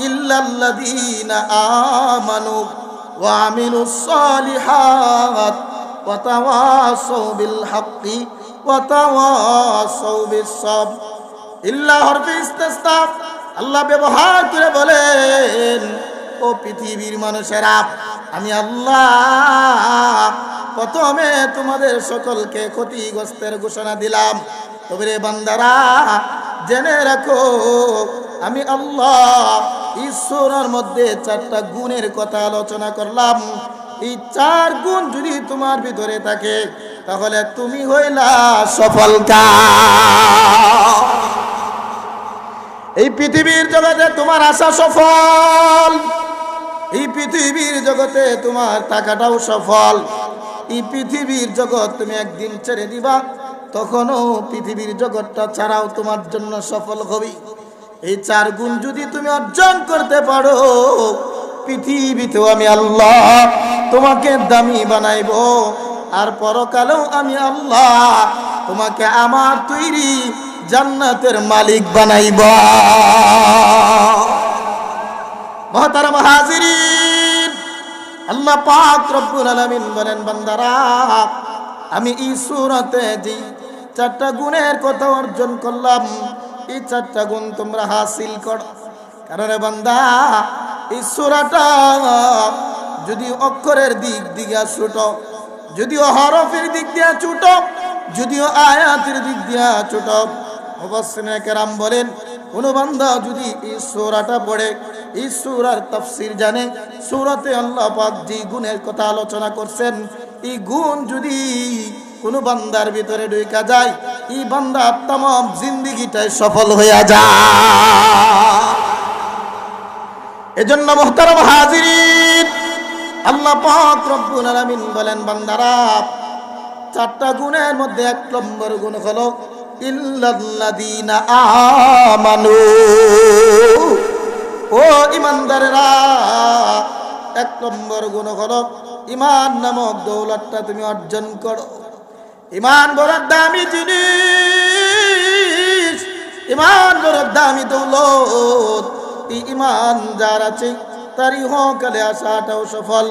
ইল্লাল্লাযীনা আমানু ওয়া আমিলুস সালিহাত ওয়া তাওয়াসাউ বিল হাক্কি ওয়া তাওয়াসাউ বিস সাবর। ইল্লা হরফে ইস্তিসনা আল্লাহ ব্যবহার করে বলেন, ও পৃথিবীর মানুষেরা, আমি আল্লাহ প্রথমে তোমাদের সকলকে ক্ষতিগ্রস্তের ঘোষণা দিলাম। তবে রে বান্দারা, জেনে রাখো আমি আল্লাহ এই সূরার মধ্যে 4টা গুণের কথা আলোচনা করলাম। এই 4 গুণ যদি তোমার ভিতরে থাকে তাহলে তুমি হইলা সফলকাম। এই পৃথিবীর জগতে তোমার আশা সফল, এই পৃথিবীর জগতে তোমার টাকাটাও সফল। এই পৃথিবীর জগৎ তুমি একদিন ছেড়ে দিবা, তখনও পৃথিবীর জগৎটা ছাড়াও তোমার জন্য সফল হবে। এই 4 গুণ যদি তুমি অর্জন করতে পারো, পৃথিবীতেও আমি আল্লাহ তোমাকে দামি বানাইব, আর পরকালেও আমি আল্লাহ তোমাকে আমার তৈরি জান্নাতের মালিক বানাইব। মুহতারাম হাজিরিন, আল্লাহ পাক রব্বুল আলামিন বলেন, বান্দারা, আমি এই সূরাতে যে 4টা গুণের কথা অর্জন করলাম, এই 4টা গুণ তোমরা হাসিল করো। কারণ বান্দা, এই সূরাটা যদি অক্ষরের দিক দিয়ে ছোট, যদিও হরফের দিক দিয়ে ছোট, যদিও আয়াতের দিক দিয়ে ছোট, মুফাসসিরিনে কেরাম বলেন, কোন বান্দা যদি এই সূরাটা পড়ে, এই সূরার তাফসীর জানে, সূরাতে আল্লাহ পাক যে গুণের কথা আলোচনা করছেন, এই গুণ যদি কোন বান্দার ভিতরে ঢুকে যায়, এই বান্দার तमाम জিন্দেগিটাই সফল হয়ে যায়। এজন্য মুহতারাম হাজিরিন, আল্লাহ পাক রব্বুল আলামিন বলেন, বান্দারা, 4টা গুণের মধ্যে 1 নম্বর গুণ হলো ইল্লাল্লাযীনা আমানু। ও ঈমানদারেরা, 1 নম্বর গুণ হলো ঈমান নামক দৌলতটা তুমি অর্জন করো। ঈমান বড় দামি জিনিস, ঈমান বড় দামি দৌলত। এই ঈমান যার আছে তার ইহকালে আসাটাও সফল।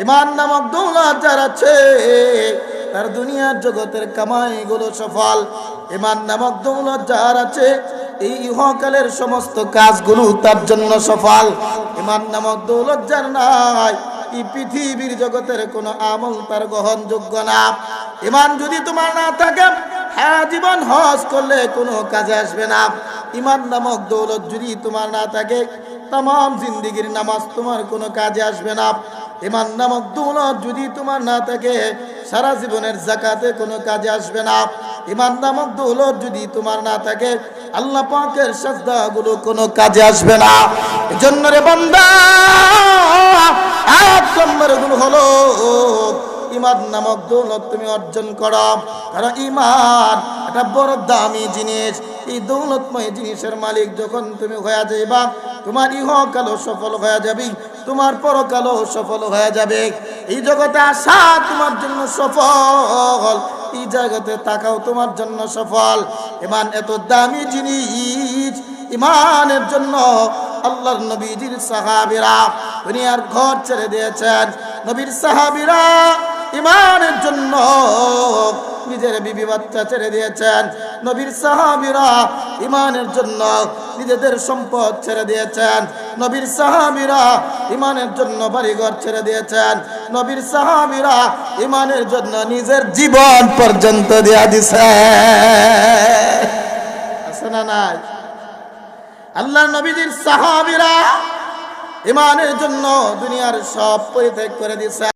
ঈমান নামক দৌলত যার আছে তার দুনিয়ার জগতের কামাইগুলো সফল। ঈমান নামক দৌলত যার আছে এই ইহকালের সমস্ত কাজগুলো তার জন্য সফল। ঈমান নামক দৌলত যার নাই, এই পৃথিবীর জগতের কোনো আমল তার গ্রহণযোগ্য না। ঈমান যদি তোমার না থাকে, হ্যাঁ, জীবন হজ করলে কোনো কাজে আসবে না। ঈমান নামক দৌলত যদি তোমার না থাকে, तमाम জিন্দেগীর নামাজ তোমার কোনো কাজে আসবে না। ঈমান নামক দৌলত যদি তোমার না থাকে, সারা জীবনের যাকাতে কোনো কাজে আসবে না। ঈমান নামক দৌলত যদি তোমার না থাকে, আল্লাহ পাকের সাজদাগুলো কোনো কাজে আসবে না। এজন্য রে বান্দা, 1 নম্বর গুণ হলো ঈমান নামক দৌলত তুমি অর্জন করো। কারণ ঈমান এটা বড় দামি জিনিস। এই দৌলতময় জিনিসের মালিক যখন তুমি হয়ে যাইবা, তোমার ইহকালও সফল হয়ে যাবে, তোমার পরকালও সফল হয়ে যাবে। এই জগতে আসা তোমার জন্য সফল, এই জগতে থাকাও তোমার জন্য সফল। ঈমান এত দামি জিনিস, ঈমানের জন্য আল্লাহর নবীজির সাহাবীরা দুনিয়ার ঘর ছেড়ে দিয়েছেন। নবীর সাহাবীরা ঈমানের জন্য নিজের বিবি বাচ্চা ছেড়ে দিয়েছেন। নবীর সাহাবীরা ঈমানের জন্য নিজেদের সম্পদ ছেড়ে দিয়েছেন। নবীর সাহাবীরা ঈমানের জন্য বাড়িঘর ছেড়ে দিয়েছেন। নবীর সাহাবীরা ঈমানের জন্য নিজের জীবন পর্যন্ত দিয়ে দিয়েছে। আছে না নাই? আল্লাহর নবীজির সাহাবীরা ঈমানের জন্য দুনিয়ার সব পরিত্যাগ করে দিয়েছে।